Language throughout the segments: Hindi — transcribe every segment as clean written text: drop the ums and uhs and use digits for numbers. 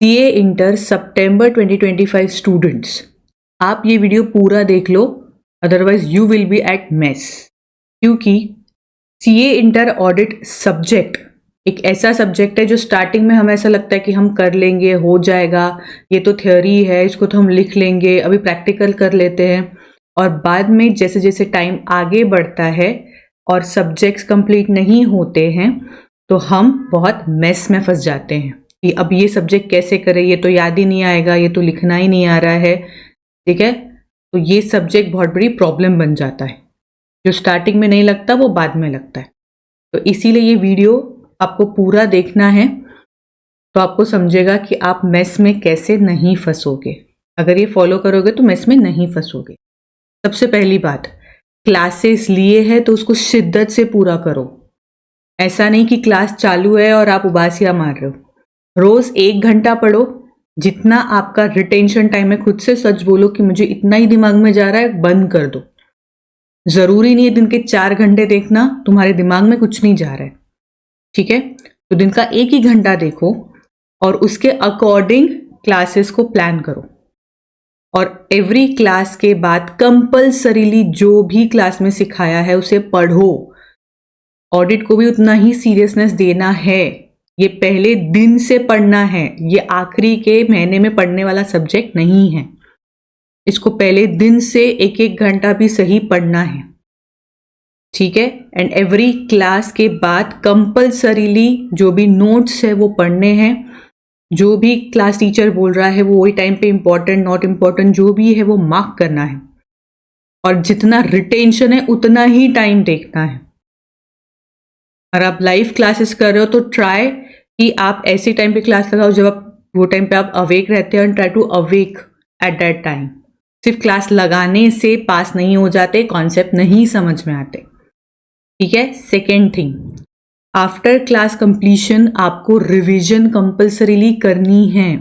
सीए इंटर सितंबर 2025 स्टूडेंट्स, आप ये वीडियो पूरा देख लो, otherwise you will be at mess. क्योंकि सीए इंटर ऑडिट सब्जेक्ट एक ऐसा सब्जेक्ट है जो स्टार्टिंग में हमें ऐसा लगता है कि हम कर लेंगे, हो जाएगा, ये तो थ्योरी है, इसको तो हम लिख लेंगे, अभी प्रैक्टिकल कर लेते हैं। और बाद में जैसे जैसे टाइम आगे बढ़ता है और सब्जेक्ट्स कंप्लीट नहीं होते हैं तो हम बहुत मेस में फंस जाते हैं कि अब ये सब्जेक्ट कैसे करें, ये तो याद ही नहीं आएगा, ये तो लिखना ही नहीं आ रहा है। ठीक है, तो ये सब्जेक्ट बहुत बड़ी प्रॉब्लम बन जाता है। जो स्टार्टिंग में नहीं लगता वो बाद में लगता है। तो इसीलिए ये वीडियो आपको पूरा देखना है, तो आपको समझेगा कि आप मेस में कैसे नहीं फंसोगे। अगर ये फॉलो करोगे तो मेस में नहीं फंसोगे। सबसे पहली बात, क्लासेस लिए है तो उसको शिद्दत से पूरा करो। ऐसा नहीं कि क्लास चालू है और आप उबासियां मार रहे हो। रोज 1 घंटा पढ़ो, जितना आपका रिटेंशन टाइम है। खुद से सच बोलो कि मुझे इतना ही दिमाग में जा रहा है, बंद कर दो। जरूरी नहीं है दिन के 4 घंटे देखना, तुम्हारे दिमाग में कुछ नहीं जा रहा है। ठीक है, तो दिन का 1 ही घंटा देखो और उसके अकॉर्डिंग क्लासेस को प्लान करो। और एवरी क्लास के बाद कंपल्सरीली जो भी क्लास में सिखाया है उसे पढ़ो। ऑडिट को भी उतना ही सीरियसनेस देना है। ये पहले दिन से पढ़ना है, ये आखिरी के महीने में पढ़ने वाला सब्जेक्ट नहीं है। इसको पहले दिन से 1-1 घंटा भी सही पढ़ना है। ठीक है, एंड एवरी क्लास के बाद कंपल्सरीली जो भी नोट्स है वो पढ़ने हैं। जो भी क्लास टीचर बोल रहा है वो वही टाइम पे इंपॉर्टेंट नॉट इंपॉर्टेंट जो भी है वो मार्क करना है। और जितना रिटेंशन है उतना ही टाइम देखना है। अगर आप लाइव क्लासेस कर रहे हो तो ट्राई कि आप ऐसे टाइम पे क्लास लगाओ जब आप वो टाइम पे आप अवेक रहते हैं, and try to awake at that time. सिर्फ क्लास लगाने से पास नहीं हो जाते, कॉन्सेप्ट नहीं समझ में आते। ठीक है, second thing, after class completion आपको रिवीजन कंपल्सरीली करनी है।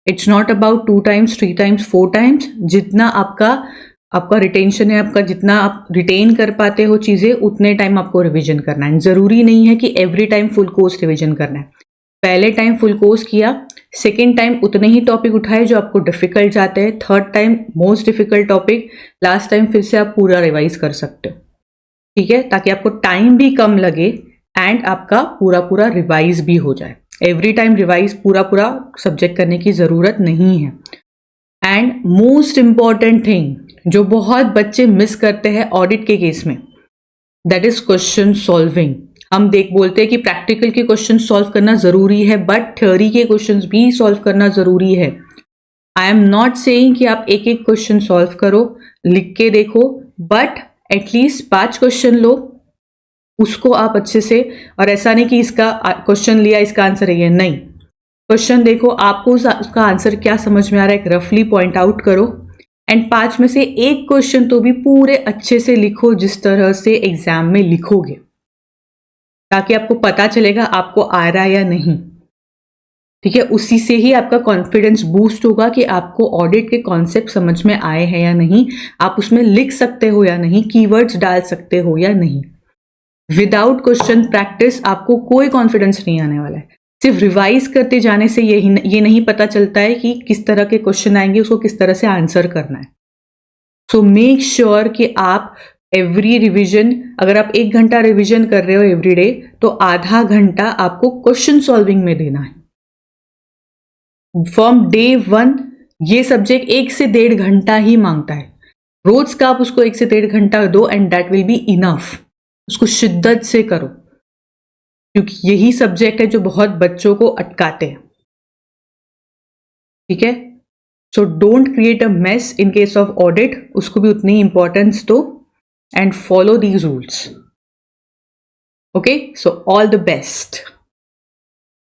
It's not about 2 times 3 times 4 times। जितना आपका रिटेंशन है, आपका जितना आप रिटेन कर पाते हो चीजें, उतने टाइम आपको रिवीजन करना है। जरूरी नहीं है कि every time full course revision करना है। पहले टाइम फुल कोर्स किया, सेकेंड टाइम उतने ही टॉपिक उठाए जो आपको डिफिकल्ट जाते हैं, third time most difficult topic, last time फिर से आप पूरा रिवाइज कर सकते हो। ठीक है, ताकि आपको टाइम भी कम लगे एंड आपका पूरा रिवाइज भी हो जाए। एवरी टाइम रिवाइज पूरा सब्जेक्ट करने की जरूरत नहीं है। एंड मोस्ट इंपॉर्टेंट थिंग जो बहुत बच्चे मिस करते हैं ऑडिट के केस में, दैट इज क्वेश्चन सॉल्विंग। हम बोलते हैं कि प्रैक्टिकल के क्वेश्चन सॉल्व करना जरूरी है, बट थ्योरी के क्वेश्चन भी सॉल्व करना जरूरी है। आई एम नॉट सेइंग कि आप एक एक क्वेश्चन सॉल्व करो, लिख के देखो, बट एटलीस्ट 5 क्वेश्चन लो, उसको आप अच्छे से। और ऐसा नहीं कि इसका क्वेश्चन लिया इसका आंसर है ये, नहीं। क्वेश्चन देखो, आपको उसका आंसर क्या समझ में आ रहा है, एक रफली पॉइंट आउट करो, एंड 5 में से 1 क्वेश्चन तो भी पूरे अच्छे से लिखो जिस तरह से एग्जाम में लिखोगे, ताकि आपको पता चलेगा आपको आ रहा है या नहीं। ठीक है, उसी से ही आपका कॉन्फिडेंस बूस्ट होगा कि आपको ऑडिट के कॉन्सेप्ट समझ में आए हैं या नहीं, आप उसमें लिख सकते हो या नहीं, कीवर्ड्स डाल सकते हो या नहीं। विदाउट क्वेश्चन प्रैक्टिस आपको कोई कॉन्फिडेंस नहीं आने वाला है। सिर्फ रिवाइज करते जाने से ये नहीं पता चलता है कि किस तरह के क्वेश्चन आएंगे, उसको किस तरह से आंसर करना है। सो मेक श्योर कि आप एवरी रिवीजन, अगर आप 1 घंटा रिवीजन कर रहे हो एवरी डे, तो आधा घंटा आपको क्वेश्चन सॉल्विंग में देना है। फ्रॉम डे 1 ये सब्जेक्ट 1 से 1.5 घंटा ही मांगता है। रोज का आप उसको 1 से 1.5 घंटा दो and that will be enough. उसको शिद्दत से करो, क्योंकि यही सब्जेक्ट है जो बहुत बच्चों को अटकाते हैं। ठीक है, so don't create a mess in case of audit, उसको भी उतनी इंपॉर्टेंस दो and follow these rules. Okay, so all the best.